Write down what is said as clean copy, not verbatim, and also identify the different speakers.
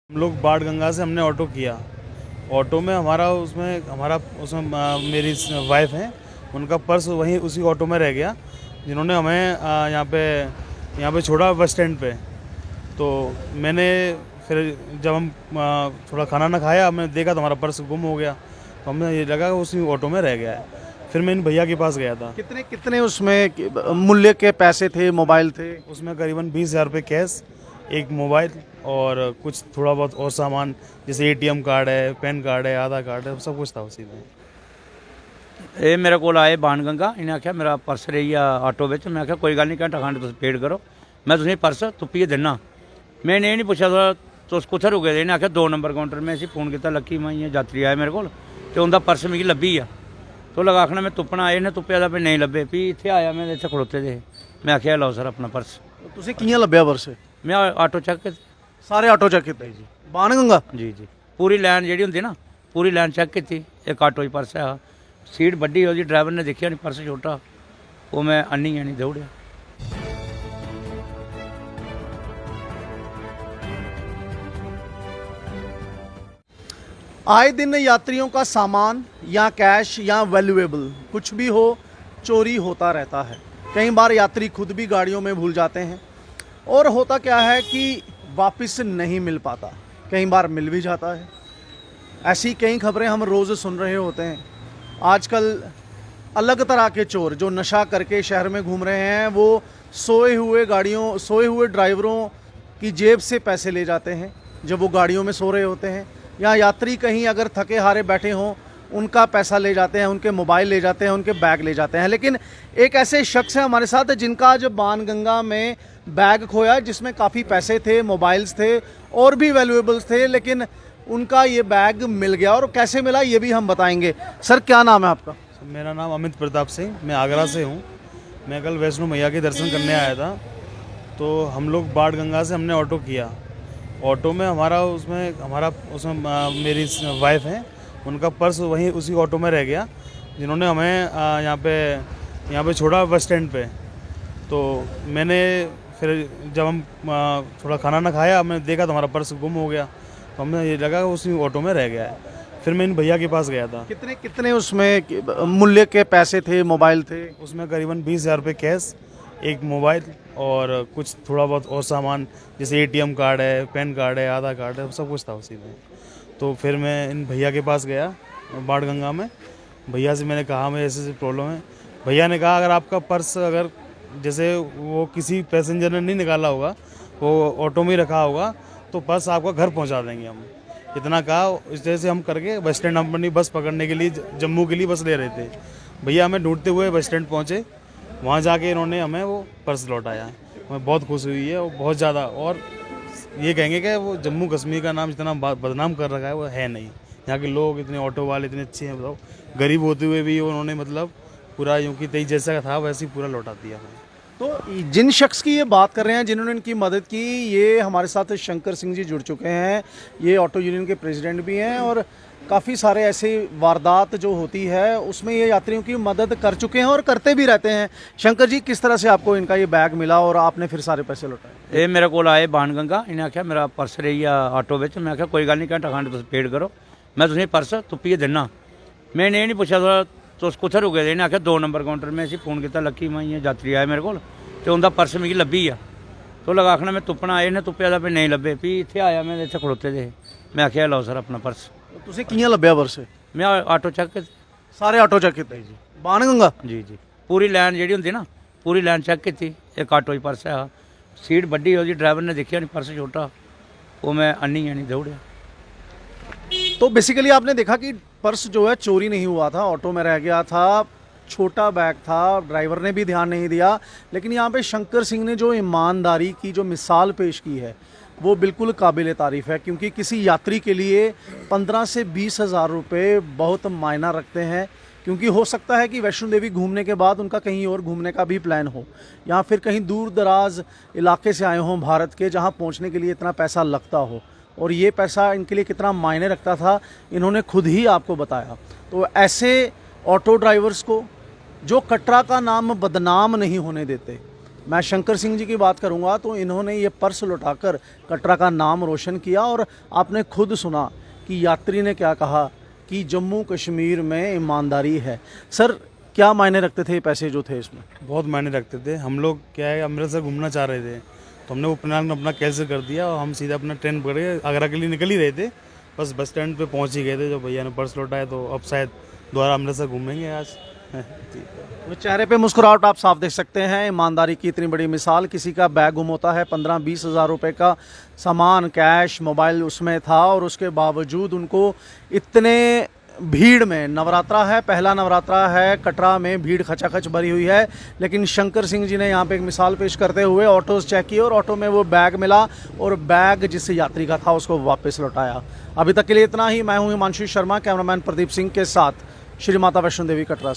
Speaker 1: हम लोग बाढ़ गंगा से हमने ऑटो किया। ऑटो में उसमें मेरी वाइफ हैं, उनका पर्स वहीं उसी ऑटो में रह गया, जिन्होंने हमें यहाँ पे छोड़ा बस स्टैंड पे। तो मैंने फिर जब हम थोड़ा खाना ना खाया, हमने देखा तो हमारा पर्स गुम हो गया। तो हमें ये लगा उसी ऑटो में रह गया है। फिर मैं इन भैया के पास गया था।
Speaker 2: कितने कितने उसमें मूल्य के पैसे थे, मोबाइल थे?
Speaker 1: उसमें करीबन 20,000 रुपये कैश, एक मोबाइल और कुछ थोड़ा बहुत और सामान, जैसे ATM कार्ड है, पैन कार्ड है, आधार कार्ड है, सब कुछ था उसी में।
Speaker 3: ਇਹ ਮੇਰੇ ਕੋਲ ਆਏ ਬਾਣਗੰਗਾ, ਇਹਨੇ ਆਖਿਆ ਮੇਰਾ ਪਰਸ ਰਹੀ ਆ ਆਟੋ ਵਿੱਚ। ਮੈਂ ਆਖਿਆ ਕੋਈ ਗੱਲ ਨਹੀਂ, ਘੰਟਾ ਖੰਡ ਤੁਸੀਂ ਪੇਡ ਕਰੋ, ਮੈਂ ਤੁਸੀਂ ਪਰਸ ਤੁੱਪੀਏ ਦਿੰਨਾ। मैंने ये नहीं पूछा तुस कुत्थे रुके दे, इन्हें आखिया 2 नंबर काउंटर में। ਅਸੀਂ फोन किया लक्की मैं इ'यां यात्री आए मेरे को, तो उनका पर्स मिगी लब्भी आ। तो लगा आखना मैं तुप्पना, ਇਹਨੇ तुप्पिया भी नहीं लब्भे। भी इत्थे आया मैं इत्थे खड़ोते दे, मैं आखिया लो सर अपना पर्स।
Speaker 2: ਤੁਸੀਂ ਕਿ'यां ਲੱਭਿਆ ਪਰਸ?
Speaker 3: मैं आटो चेक की
Speaker 2: ਸਾਰੇ ਆਟੋ ਚੈੱਕ ਕੀਤੇ ਜੀ? ਬਾਣਗੰਗਾ?
Speaker 3: जी जी, पूरी लाइन जी होंगी ना, पूरी लाइन चेक की। एक आटो ही पर्स है, सीट बड्डी हो जी, ड्राइवर ने देखिया नहीं पर्स छोटा, वो मैं अन्नी नहीं दौड़िया।
Speaker 2: आए दिन यात्रियों का सामान या कैश या वैल्यूएबल कुछ भी हो, चोरी होता रहता है। कई बार यात्री खुद भी गाड़ियों में भूल जाते हैं, और होता क्या है कि वापस नहीं मिल पाता, कई बार मिल भी जाता है। ऐसी कई खबरें हम रोज़ सुन रहे होते हैं। आजकल अलग तरह के चोर जो नशा करके शहर में घूम रहे हैं, वो सोए हुए ड्राइवरों की जेब से पैसे ले जाते हैं जब वो गाड़ियों में सो रहे होते हैं। या यात्री कहीं अगर थके हारे बैठे हों, उनका पैसा ले जाते हैं, उनके मोबाइल ले जाते हैं, उनके बैग ले जाते हैं। लेकिन एक ऐसे शख्स है हमारे साथ जिनका आज बाणगंगा में बैग खोया, जिसमें काफ़ी पैसे थे, मोबाइल्स थे और भी वैल्यूएबल्स थे, लेकिन उनका ये बैग मिल गया। और कैसे मिला ये भी हम बताएंगे। सर क्या नाम है आपका?
Speaker 1: मेरा नाम अमित प्रताप सिंह, मैं आगरा से हूँ। मैं कल वैष्णो मैया के दर्शन करने आया था। तो हम लोग बाढ़ गंगा से हमने ऑटो किया। ऑटो में उसमें मेरी वाइफ हैं, उनका पर्स वहीं उसी ऑटो में रह गया, जिन्होंने हमें यहाँ पे छोड़ा बस स्टैंड पे। तो मैंने फिर जब हम थोड़ा खाना ना खाया, हमने देखा तो हमारा पर्स गुम हो गया। तो हमें ये लगा उसी ऑटो में रह गया है। फिर मैं इन भैया के पास गया था।
Speaker 2: कितने कितने उसमें मूल्य के पैसे थे, मोबाइल थे?
Speaker 1: उसमें करीबन 20,000 रुपये कैश, एक मोबाइल और कुछ थोड़ा बहुत और सामान, जैसे ATM कार्ड है, पैन कार्ड है, आधार कार्ड है, सब कुछ था उसी में। तो फिर मैं इन भैया के पास गया बाढ़ गंगा में। भैया से मैंने कहा मैं ऐसे प्रॉब्लम है। भैया ने कहा अगर आपका पर्स अगर जैसे वो किसी पैसेंजर ने नहीं निकाला होगा, वो ऑटो में ही रखा होगा, तो पर्स आपका घर पहुंचा देंगे हम। इतना कहा, इस तरह से हम करके बस स्टैंड अपनी बस पकड़ने के लिए जम्मू के लिए बस ले रहे थे। भैया हमें ढूंढते हुए बस स्टैंड पहुँचे, वहाँ जाके इन्होंने हमें वो पर्स लौटाया। हमें बहुत खुशी हुई है, वो बहुत ज़्यादा। और ये कहेंगे कि वो जम्मू कश्मीर का नाम इतना बदनाम कर रखा है, वो है नहीं। यहाँ के लोग इतने ऑटो वाले इतने अच्छे हैं, बताओ। गरीब होते हुए भी उन्होंने मतलब पूरा यूँ कि तेई जैसा था वैसे ही पूरा लौटा दिया हमें।
Speaker 2: तो जिन शख्स की ये बात कर रहे हैं, जिन्होंने इनकी मदद की, ये हमारे साथ शंकर सिंह जी जुड़ चुके हैं। ये ऑटो यूनियन के प्रेसिडेंट भी हैं, और काफ़ी सारे ऐसे वारदात जो होती है उसमें ये यात्रियों की मदद कर चुके हैं और करते भी रहते हैं। शंकर जी, किस तरह से आपको इनका ये बैग मिला और आपने फिर सारे पैसे लौटाए?
Speaker 3: ये मेरे को आए बाणगंगा, इन्हें आखिया मेरा पर्स रही आ आटो में। मैं आखिया कोई गल नहीं, घंटा खंड तुम पेड करो, मैं तुम्हें पर्स तुप्पीए दिन्ना। मैंने ये नहीं पूछा तुस कुत्थे रुके दे, इन्हें आखिया 2 नंबर काउंटर में। ਅਸੀਂ फोन किया लक्की मैं इ'यां यात्री आए मेरे को, तो उनका पर्स मिगी लब्भी आ। तो लगा आखना मैं तुप्पना, ਇਹਨੇ तुप्पिया भी नहीं लब्भे। भी इत्थे आया मैं इत्थे खड़ोते दे, मैं आखिया लो सर अपना पर्स।
Speaker 2: ਤੁਸੀਂ ਕਿ'यां ਲੱਭਿਆ पर्स?
Speaker 3: मैं आटो चेक की।
Speaker 2: सारे ऑटो चेक ਕੀਤੇ ਜੀ? बाणगंगा?
Speaker 3: जी जी, पूरी लाइन जी होंगी ना, पूरी लाइन चेक की। एक आटो ही पर्स है, सीट बड्डी हो जी, ड्राइवर ने देखिया नहीं पर्स छोटा, वो मैं अन्नी नहीं दौड़िया।
Speaker 2: तो बेसिकली आपने देखा कि पर्स जो है चोरी नहीं हुआ था, ऑटो में रह गया था, छोटा बैग था, ड्राइवर ने भी ध्यान नहीं दिया। लेकिन यहाँ पे शंकर सिंह ने जो ईमानदारी की जो मिसाल पेश की है, वो बिल्कुल काबिल तारीफ़ है। क्योंकि किसी यात्री के लिए 15 से 20 हज़ार रुपये बहुत मायना रखते हैं। क्योंकि हो सकता है कि वैष्णो देवी घूमने के बाद उनका कहीं और घूमने का भी प्लान हो, या फिर कहीं दूर दराज इलाके से आए हों भारत के, जहाँ पहुँचने के लिए इतना पैसा लगता हो। और ये पैसा इनके लिए कितना मायने रखता था, इन्होंने खुद ही आपको बताया। तो ऐसे ऑटो ड्राइवर्स को, जो कटरा का नाम बदनाम नहीं होने देते, मैं शंकर सिंह जी की बात करूंगा तो इन्होंने ये पर्स लौटाकर कटरा का नाम रोशन किया। और आपने खुद सुना कि यात्री ने क्या कहा कि जम्मू कश्मीर में ईमानदारी है। सर, क्या मायने रखते थे ये पैसे जो थे इसमें?
Speaker 1: बहुत मायने रखते थे। हम लोग क्या है अमृतसर घूमना चाह रहे थे, तो हमने वो प्लान अपना कैंसिल कर दिया और हम सीधा अपना ट्रेन पकड़ के आगरा के लिए निकल ही रहे थे। बस बस स्टैंड पे पहुंच ही गए थे जो भैया ने पर्स लौटाया, तो अब शायद दोबारा अमृतसर घूमेंगे आज।
Speaker 2: तो चेहरे पे मुस्कुराहट आप साफ देख सकते हैं। ईमानदारी की इतनी बड़ी मिसाल। किसी का बैग गुम होता है, 15-20 हज़ार रुपये का सामान, कैश, मोबाइल उसमें था, और उसके बावजूद उनको इतने भीड़ में, नवरात्रा है, पहला नवरात्रा है, कटरा में भीड़ खचाखच भरी हुई है, लेकिन शंकर सिंह जी ने यहाँ पे एक मिसाल पेश करते हुए ऑटोज चेक किए और ऑटो में वो बैग मिला और बैग जिस यात्री का था उसको वापस लौटाया। अभी तक के लिए इतना ही। मैं हूँ हिमांशु शर्मा, कैमरामैन प्रदीप सिंह के साथ, श्री माता वैष्णो देवी कटरा।